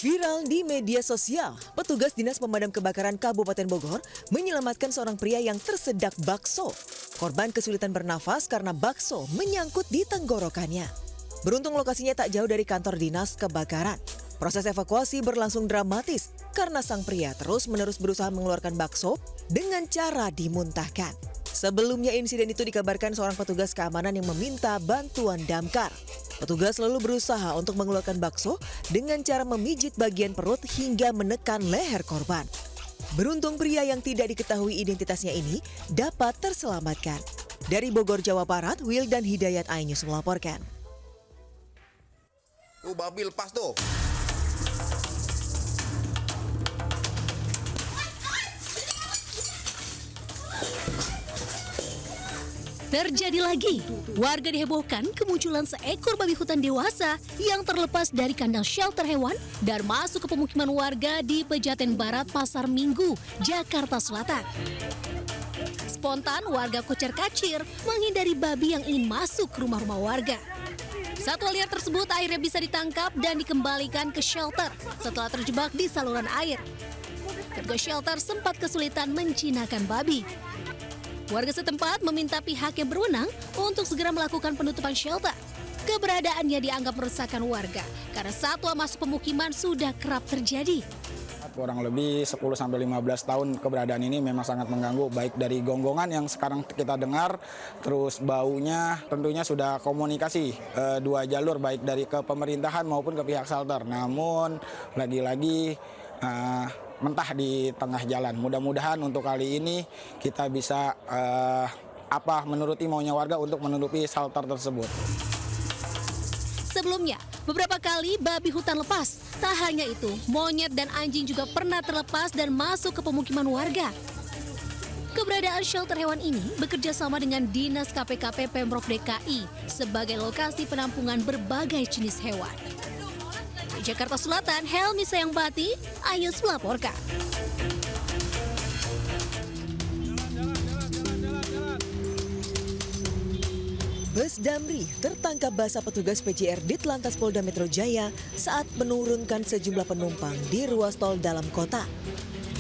Viral di media sosial, petugas Dinas Pemadam Kebakaran Kabupaten Bogor menyelamatkan seorang pria yang tersedak bakso. Korban kesulitan bernafas karena bakso menyangkut di tenggorokannya. Beruntung lokasinya tak jauh dari kantor Dinas Kebakaran. Proses evakuasi berlangsung dramatis karena sang pria terus-menerus berusaha mengeluarkan bakso dengan cara dimuntahkan. Sebelumnya insiden itu dikabarkan seorang petugas keamanan yang meminta bantuan damkar. Petugas lalu berusaha untuk mengeluarkan bakso dengan cara memijit bagian perut hingga menekan leher korban. Beruntung pria yang tidak diketahui identitasnya ini dapat terselamatkan. Dari Bogor, Jawa Barat, Wildan Hidayat iNews melaporkan. Tuh babi lepas tuh. Terjadi lagi, warga dihebohkan kemunculan seekor babi hutan dewasa yang terlepas dari kandang shelter hewan dan masuk ke pemukiman warga di Pejaten Barat, Pasar Minggu, Jakarta Selatan. Spontan warga kocar-kacir menghindari babi yang ingin masuk ke rumah-rumah warga. Satwa liar tersebut akhirnya bisa ditangkap dan dikembalikan ke shelter setelah terjebak di saluran air. Petugas shelter sempat kesulitan menjinakkan babi. Warga setempat meminta pihak yang berwenang untuk segera melakukan penutupan shelter. Keberadaannya dianggap meresahkan warga karena satwa masuk pemukiman sudah kerap terjadi. Kurang lebih 10-15 tahun keberadaan ini memang sangat mengganggu, baik dari gonggongan yang sekarang kita dengar, terus baunya tentunya sudah komunikasi dua jalur baik dari ke pemerintahan maupun ke pihak shelter. Namun lagi-lagi mentah di tengah jalan. Mudah-mudahan untuk kali ini kita bisa menuruti maunya warga untuk menutupi shelter tersebut. Sebelumnya, beberapa kali babi hutan lepas. Tak hanya itu, monyet dan anjing juga pernah terlepas dan masuk ke pemukiman warga. Keberadaan shelter hewan ini bekerja sama dengan Dinas KPKP Pemprov DKI sebagai lokasi penampungan berbagai jenis hewan. Di Jakarta Selatan, Helmi Sayangbati, iNews melaporkan. Bus Damri tertangkap basah petugas PJR Ditlantas Polda Metro Jaya saat menurunkan sejumlah penumpang di ruas tol dalam kota.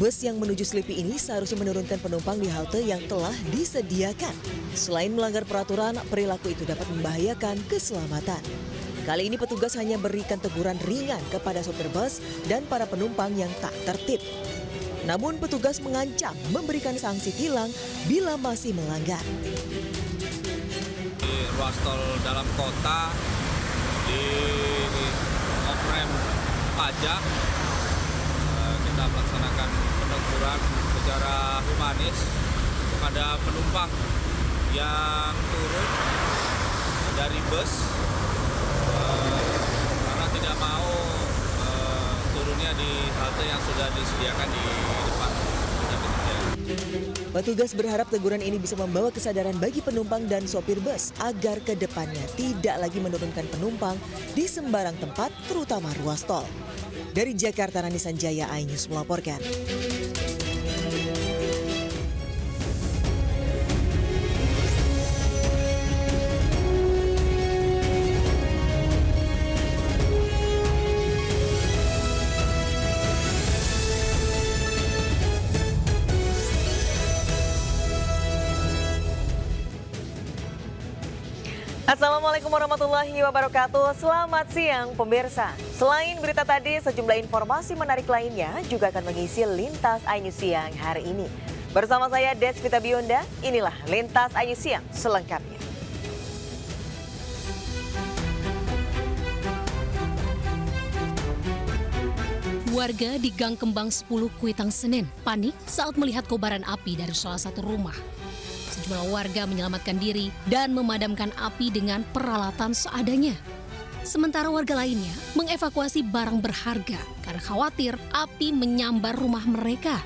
Bus yang menuju Selipi ini seharusnya menurunkan penumpang di halte yang telah disediakan. Selain melanggar peraturan, perilaku itu dapat membahayakan keselamatan. Kali ini petugas hanya berikan teguran ringan kepada sopir bus dan para penumpang yang tak tertib. Namun petugas mengancam memberikan sanksi tilang bila masih melanggar. Di ruas tol dalam kota, di off-ramp pajak, kita melaksanakan peneguran secara humanis kepada penumpang yang turun dari bus karena tidak mau turunnya di halte yang sudah disediakan di depan. Petugas berharap teguran ini bisa membawa kesadaran bagi penumpang dan sopir bus agar ke depannya tidak lagi menurunkan penumpang di sembarang tempat, terutama ruas tol. Dari Jakarta, Rani Sanjaya, iNews melaporkan. Assalamualaikum warahmatullahi wabarakatuh. Selamat siang pemirsa. Selain berita tadi, sejumlah informasi menarik lainnya juga akan mengisi Lintas iNews Siang hari ini. Bersama saya Desvita Bionda, inilah Lintas iNews Siang selengkapnya. Warga di Gang Kembang 10 Kuitang Senen panik saat melihat kobaran api dari salah satu rumah. Sejumlah warga menyelamatkan diri dan memadamkan api dengan peralatan seadanya. Sementara warga lainnya mengevakuasi barang berharga karena khawatir api menyambar rumah mereka.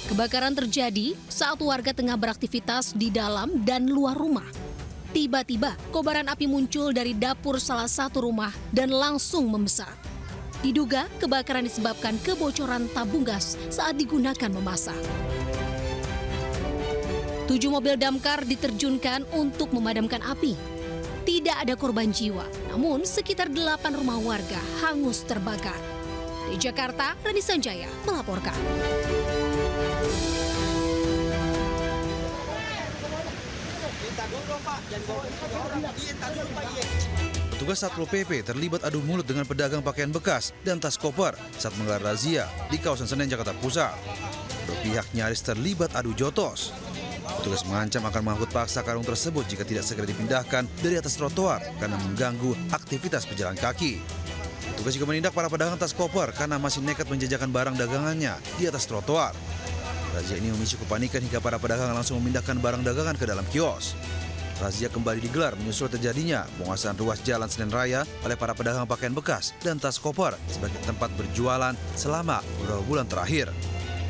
Kebakaran terjadi saat warga tengah beraktivitas di dalam dan luar rumah. Tiba-tiba kobaran api muncul dari dapur salah satu rumah dan langsung membesar. Diduga kebakaran disebabkan kebocoran tabung gas saat digunakan memasak. 7 mobil damkar diterjunkan untuk memadamkan api. Tidak ada korban jiwa, namun sekitar 8 rumah warga hangus terbakar. Di Jakarta, Rani Sanjaya melaporkan. Petugas Satpol PP terlibat adu mulut dengan pedagang pakaian bekas dan tas koper saat menggelar razia di kawasan Senen, Jakarta Pusat. Berpihak nyaris terlibat adu jotos. Petugas mengancam akan mengangkut paksa karung tersebut jika tidak segera dipindahkan dari atas trotoar karena mengganggu aktivitas pejalan kaki. Petugas juga menindak para pedagang tas koper karena masih nekat menjajakan barang dagangannya di atas trotoar. Razia ini memicu kepanikan hingga para pedagang langsung memindahkan barang dagangan ke dalam kios. Razia kembali digelar menyusul terjadinya penguasaan ruas Jalan Senen Raya oleh para pedagang pakaian bekas dan tas koper sebagai tempat berjualan selama beberapa bulan terakhir.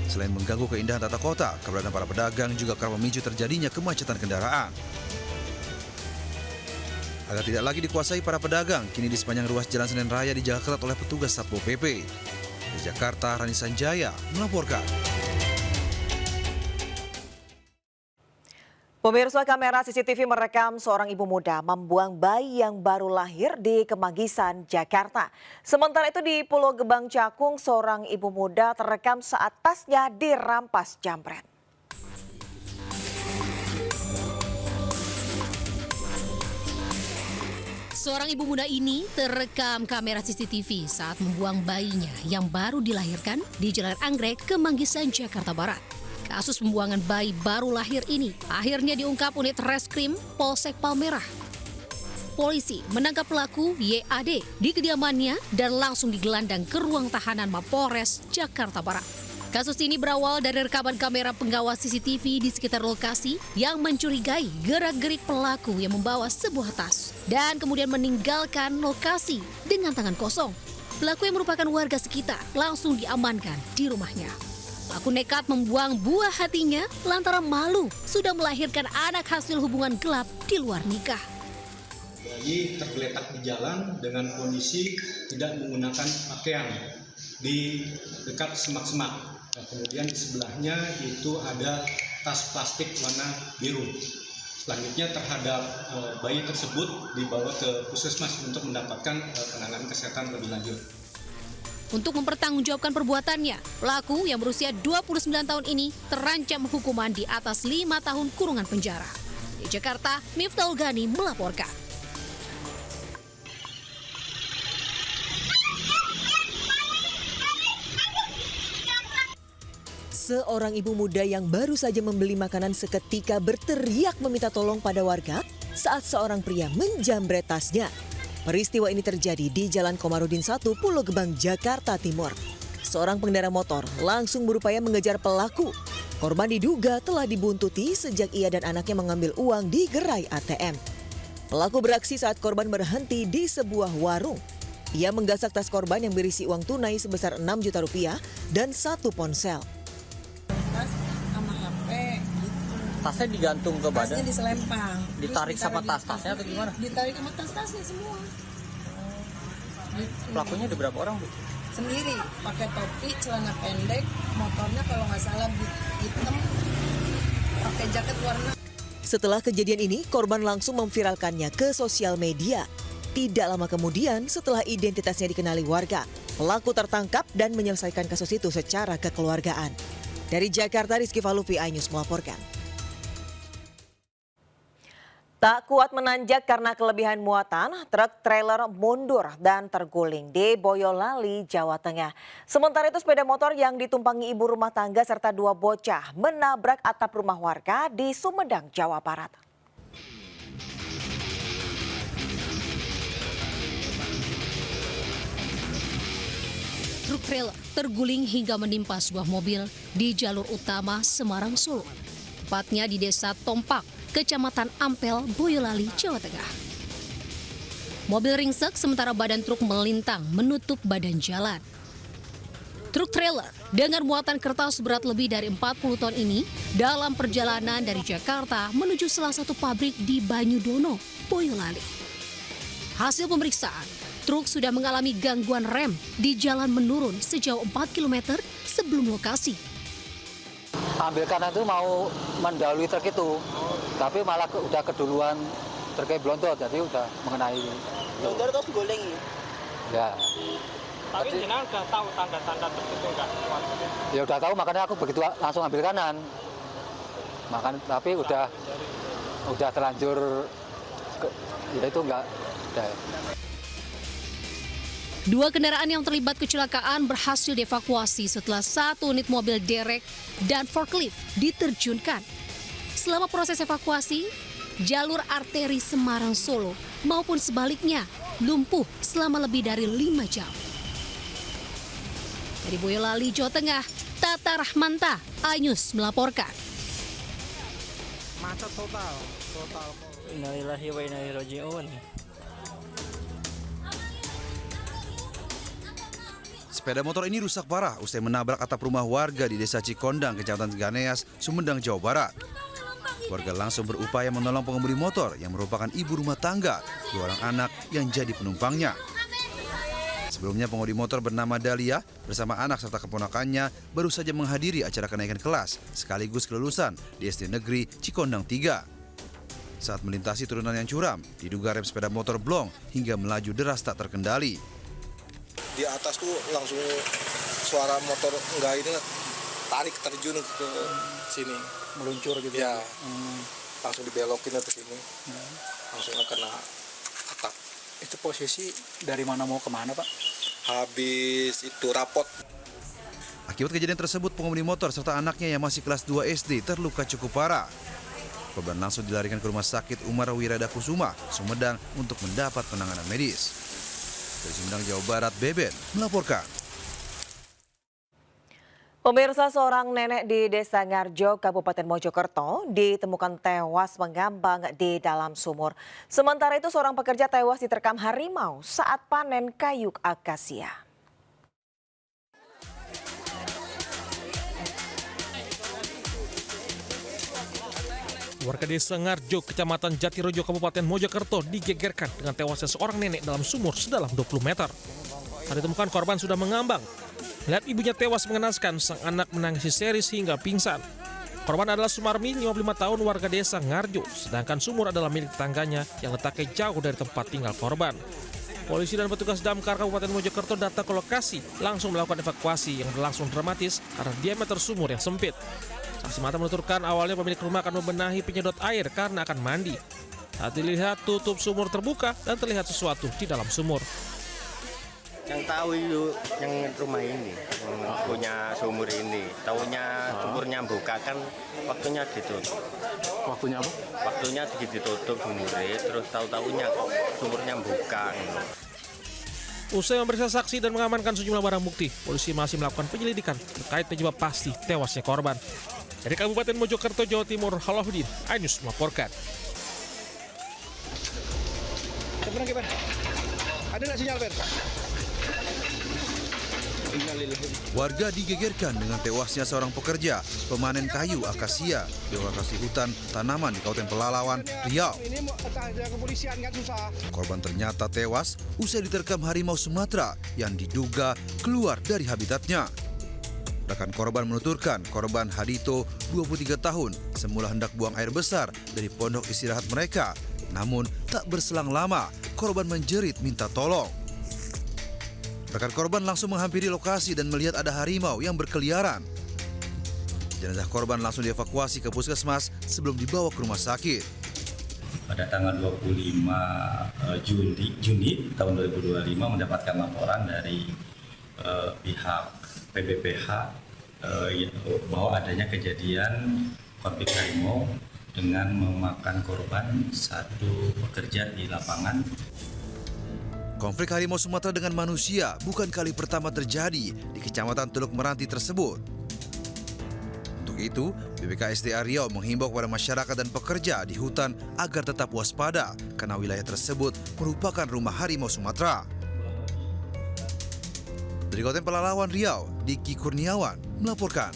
Selain mengganggu keindahan tata kota, keberadaan para pedagang juga kerap memicu terjadinya kemacetan kendaraan. Agar tidak lagi dikuasai para pedagang, kini di sepanjang ruas Jalan Senen Raya dijaga ketat oleh petugas Satpol PP. Di Jakarta, Rani Sanjaya melaporkan. Pemirsa, kamera CCTV merekam seorang ibu muda membuang bayi yang baru lahir di Kemanggisan, Jakarta. Sementara itu di Pulau Gebang, Cakung, seorang ibu muda terekam saat tasnya dirampas jambret. Seorang ibu muda ini terekam kamera CCTV saat membuang bayinya yang baru dilahirkan di Jalan Anggrek, Kemanggisan, Jakarta Barat. Kasus pembuangan bayi baru lahir ini akhirnya diungkap unit Reskrim Polsek Palmerah. Polisi menangkap pelaku YAD di kediamannya dan langsung digelandang ke ruang tahanan Mapolres Jakarta Barat. Kasus ini berawal dari rekaman kamera pengawas CCTV di sekitar lokasi yang mencurigai gerak-gerik pelaku yang membawa sebuah tas dan kemudian meninggalkan lokasi dengan tangan kosong. Pelaku yang merupakan warga sekitar langsung diamankan di rumahnya. Pelaku nekat membuang buah hatinya lantaran malu sudah melahirkan anak hasil hubungan gelap di luar nikah. Bayi tergeletak di jalan dengan kondisi tidak menggunakan pakaian di dekat semak-semak. Kemudian di sebelahnya itu ada tas plastik warna biru. Selanjutnya terhadap bayi tersebut dibawa ke puskesmas untuk mendapatkan penanganan kesehatan lebih lanjut. Untuk mempertanggungjawabkan perbuatannya, pelaku yang berusia 29 tahun ini terancam hukuman di atas 5 tahun kurungan penjara. Di Jakarta, Miftahul Ghani melaporkan. Seorang ibu muda yang baru saja membeli makanan seketika berteriak meminta tolong pada warga saat seorang pria menjambret tasnya. Peristiwa ini terjadi di Jalan Komarudin 1, Pulau Gebang, Jakarta Timur. Seorang pengendara motor langsung berupaya mengejar pelaku. Korban diduga telah dibuntuti sejak ia dan anaknya mengambil uang di gerai ATM. Pelaku beraksi saat korban berhenti di sebuah warung. Ia menggasak tas korban yang berisi uang tunai sebesar 6 juta rupiah dan 1 ponsel. Tas sama HP gitu. Tasnya digantung ke badan? Tasnya diselempang. Ditarik sama tas-tasnya atau gimana? Ditarik sama tas-tasnya semua. Gitu. Pelakunya ada berapa orang, Bu? Sendiri, pakai topi, celana pendek, motornya kalau nggak salah hitam, pakai jaket warna. Setelah kejadian ini, korban langsung memviralkannya ke sosial media. Tidak lama kemudian, setelah identitasnya dikenali warga, pelaku tertangkap dan menyelesaikan kasus itu secara kekeluargaan. Dari Jakarta, Rizky Falupi, iNews melaporkan. Tak kuat menanjak karena kelebihan muatan, truk trailer mundur dan terguling di Boyolali, Jawa Tengah. Sementara itu sepeda motor yang ditumpangi ibu rumah tangga serta 2 bocah menabrak atap rumah warga di Sumedang, Jawa Barat. Truk trailer terguling hingga menimpa sebuah mobil di jalur utama Semarang, Solo. Tepatnya di Desa Tompak, Kecamatan Ampel, Boyolali, Jawa Tengah. Mobil ringsek sementara badan truk melintang menutup badan jalan. Truk trailer dengan muatan kertas berat lebih dari 40 ton ini dalam perjalanan dari Jakarta menuju salah satu pabrik di Banyudono, Boyolali. Hasil pemeriksaan, truk sudah mengalami gangguan rem di jalan menurun sejauh 4 km sebelum lokasi. Ambil kanan itu mau mendahului truk itu, tapi malah udah keduluan truknya blontot, jadi udah mengenai. Blontot atau guling? Ya. Tapi jenengan udah tahu tanda-tanda tertentu nggak? Ya udah tahu, makanya aku begitu langsung ambil kanan. Tapi udah terlanjur, ya itu enggak. Udah. Dua kendaraan yang terlibat kecelakaan berhasil dievakuasi setelah satu unit mobil derek dan forklift diterjunkan. Selama proses evakuasi, jalur arteri Semarang-Solo maupun sebaliknya lumpuh selama lebih dari 5 jam. Dari Boyolali, Jawa Tengah, Tata Rahmanta, iNews melaporkan. Macet total. Innalillahi wa inna ilaihi raji'un. Sepeda motor ini rusak parah usai menabrak atap rumah warga di Desa Cikondang, Kecamatan Ganeas, Sumedang, Jawa Barat. Warga langsung berupaya menolong pengemudi motor yang merupakan ibu rumah tangga, 2 orang anak yang jadi penumpangnya. Sebelumnya pengemudi motor bernama Dahlia bersama anak serta keponakannya baru saja menghadiri acara kenaikan kelas sekaligus kelulusan di SD Negeri Cikondang 3. Saat melintasi turunan yang curam, diduga rem sepeda motor blong hingga melaju deras tak terkendali. Di atas tuh langsung suara motor enggak ini tarik terjun ke sini, Meluncur gitu ya. Langsung dibelokin ke sini. Langsung kena atap. Itu posisi dari mana mau kemana, Pak? Habis itu rapot. Akibat kejadian tersebut, pengemudi motor serta anaknya yang masih kelas 2 SD terluka cukup parah. Korban langsung dilarikan ke Rumah Sakit Umar Wirada Kusuma, Sumedang untuk mendapat penanganan medis. Dari Sumedang, Jawa Barat, Beben melaporkan. Pemirsa, seorang nenek di Desa Ngarjo, Kabupaten Mojokerto ditemukan tewas mengambang di dalam sumur. Sementara itu seorang pekerja tewas diterkam harimau saat panen kayu akasia. Warga Desa Ngarjo, Kecamatan Jatirojo, Kabupaten Mojokerto digegerkan dengan tewasnya seorang nenek dalam sumur sedalam 20 meter. Saat ditemukan, korban sudah mengambang. Melihat ibunya tewas mengenaskan, sang anak menangis histeris hingga pingsan. Korban adalah Sumarmi, 55 tahun, warga Desa Ngarjo, sedangkan sumur adalah milik tetangganya yang letaknya jauh dari tempat tinggal korban. Polisi dan petugas damkar Kabupaten Mojokerto datang ke lokasi, langsung melakukan evakuasi yang berlangsung dramatis karena diameter sumur yang sempit. Saksi mata menuturkan awalnya pemilik rumah akan membenahi penyedot air karena akan mandi. Saat dilihat tutup sumur terbuka dan terlihat sesuatu di dalam sumur. Yang tahu itu yang rumah ini, yang punya sumur ini. Tahunya sumurnya buka kan waktunya ditutup. Waktunya apa? Waktunya ditutup sumurnya, terus tahu-tahunya kok sumurnya buka. Usai memeriksa saksi dan mengamankan sejumlah barang bukti, polisi masih melakukan penyelidikan terkait penyebab pasti tewasnya korban. Dari Kabupaten Mojokerto, Jawa Timur, Halahuddin, iNews melaporkan. Ada nggak sinyal, Ben? Warga digegerkan dengan tewasnya seorang pekerja pemanen kayu akasia di lokasi hutan tanaman di Kabupaten Pelalawan, Riau. Korban ternyata tewas usai diterkam harimau Sumatera yang diduga keluar dari habitatnya. Rekan korban menuturkan korban Hadito, 23 tahun, semula hendak buang air besar dari pondok istirahat mereka. Namun tak berselang lama, korban menjerit minta tolong. Rekan korban langsung menghampiri lokasi dan melihat ada harimau yang berkeliaran. Jenazah korban langsung dievakuasi ke puskesmas sebelum dibawa ke rumah sakit. Pada tanggal 25 Juni tahun 2025 mendapatkan laporan dari pihak PBPH bahwa adanya kejadian konflik harimau dengan memakan korban satu pekerja di lapangan. Konflik harimau Sumatera dengan manusia bukan kali pertama terjadi di Kecamatan Teluk Meranti tersebut. Untuk itu, BPKSDA Riau menghimbau kepada masyarakat dan pekerja di hutan agar tetap waspada karena wilayah tersebut merupakan rumah harimau Sumatera. Dari Kabupaten Pelalawan, Riau, Diki Kurniawan melaporkan.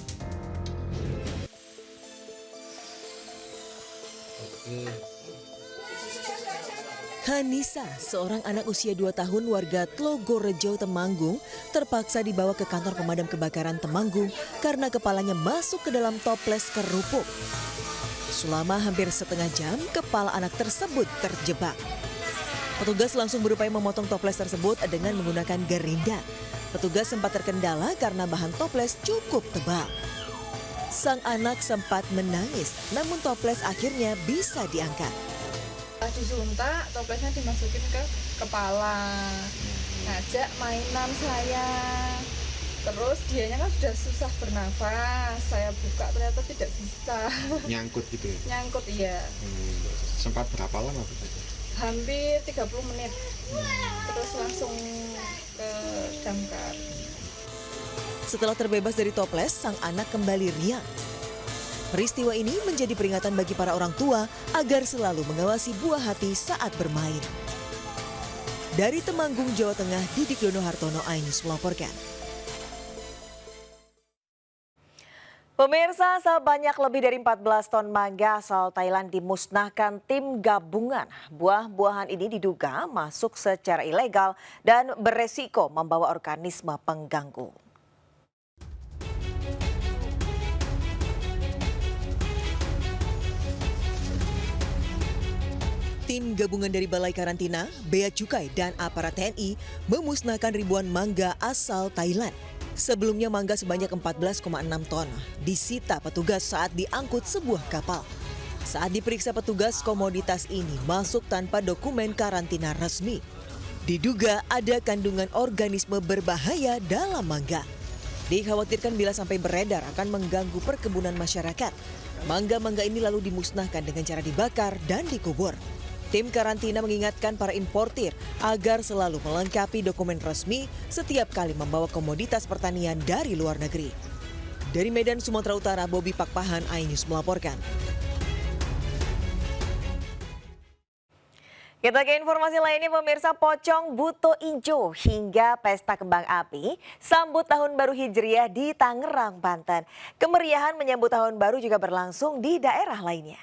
Hanisa, seorang anak usia 2 tahun warga Tlogorejo, Temanggung, terpaksa dibawa ke kantor pemadam kebakaran Temanggung karena kepalanya masuk ke dalam toples kerupuk. Selama hampir setengah jam, kepala anak tersebut terjebak. Petugas langsung berupaya memotong toples tersebut dengan menggunakan gerinda. Petugas sempat terkendala karena bahan toples cukup tebal. Sang anak sempat menangis, namun toples akhirnya bisa diangkat. Disuntak, toplesnya dimasukin ke kepala. Ngajak mainan saya. Terus dianya kan sudah susah bernafas. Saya buka ternyata tidak bisa. Nyangkut gitu ya? Nyangkut, iya. Sempat berapa lama Bu? Hampir 30 menit. Terus langsung ke damkar. Setelah terbebas dari toples, sang anak kembali riang. Peristiwa ini menjadi peringatan bagi para orang tua agar selalu mengawasi buah hati saat bermain. Dari Temanggung, Jawa Tengah, Didik Dono Hartono, iNews melaporkan. Pemirsa, sebanyak lebih dari 14 ton mangga asal Thailand dimusnahkan tim gabungan. Buah-buahan ini diduga masuk secara ilegal dan beresiko membawa organisme pengganggu. Tim gabungan dari Balai Karantina, Bea Cukai, dan aparat TNI memusnahkan ribuan mangga asal Thailand. Sebelumnya mangga sebanyak 14,6 ton disita petugas saat diangkut sebuah kapal. Saat diperiksa petugas, komoditas ini masuk tanpa dokumen karantina resmi. Diduga ada kandungan organisme berbahaya dalam mangga. Dikhawatirkan bila sampai beredar akan mengganggu perkebunan masyarakat. Mangga-mangga ini lalu dimusnahkan dengan cara dibakar dan dikubur. Tim karantina mengingatkan para importir agar selalu melengkapi dokumen resmi setiap kali membawa komoditas pertanian dari luar negeri. Dari Medan, Sumatera Utara, Bobi Pakpahan, iNews melaporkan. Kita ke informasi lainnya, pemirsa. Pocong Buto Ijo hingga pesta kembang api sambut Tahun Baru Hijriah di Tangerang, Banten. Kemeriahan menyambut Tahun Baru juga berlangsung di daerah lainnya.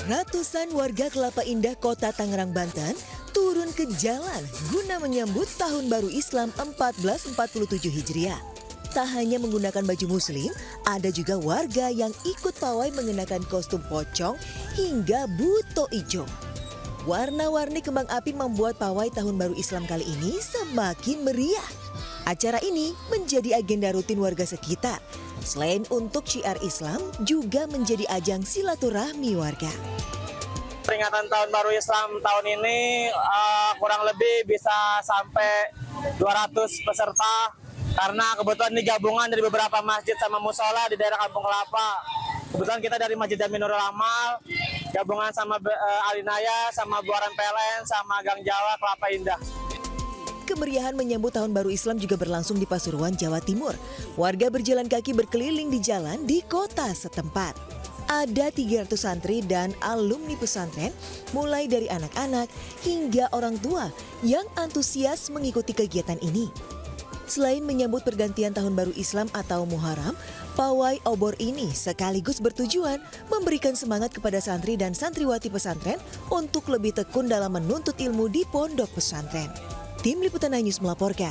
Ratusan warga Kelapa Indah, Kota Tangerang, Banten turun ke jalan guna menyambut Tahun Baru Islam 1447 Hijriah. Tak hanya menggunakan baju muslim, ada juga warga yang ikut pawai mengenakan kostum pocong hingga buto ijo. Warna-warni kembang api membuat pawai Tahun Baru Islam kali ini semakin meriah. Acara ini menjadi agenda rutin warga sekitar. Selain untuk syiar Islam, juga menjadi ajang silaturahmi warga. Peringatan Tahun Baru Islam tahun ini kurang lebih bisa sampai 200 peserta. Karena kebetulan ini gabungan dari beberapa masjid sama musola di daerah Kampung Kelapa. Kebetulan kita dari Masjid Jaminurul Amal, gabungan sama Alinaya, sama Buaran PLN, sama Gang Jawa, Kelapa Indah. Kemeriahan menyambut Tahun Baru Islam juga berlangsung di Pasuruan, Jawa Timur. Warga berjalan kaki berkeliling di jalan di kota setempat. Ada 300 santri dan alumni pesantren, mulai dari anak-anak hingga orang tua yang antusias mengikuti kegiatan ini. Selain menyambut pergantian Tahun Baru Islam atau Muharram, pawai obor ini sekaligus bertujuan memberikan semangat kepada santri dan santriwati pesantren untuk lebih tekun dalam menuntut ilmu di pondok pesantren. Tim Liputan iNews melaporkan.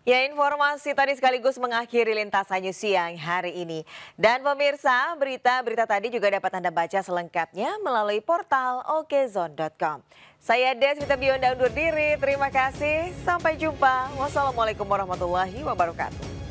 Ya, informasi tadi sekaligus mengakhiri Lintasan News siang hari ini. Dan pemirsa, berita-berita tadi juga dapat Anda baca selengkapnya melalui portal okezone.com. Saya Deswita Bionda undur diri, terima kasih, sampai jumpa. Wassalamualaikum warahmatullahi wabarakatuh.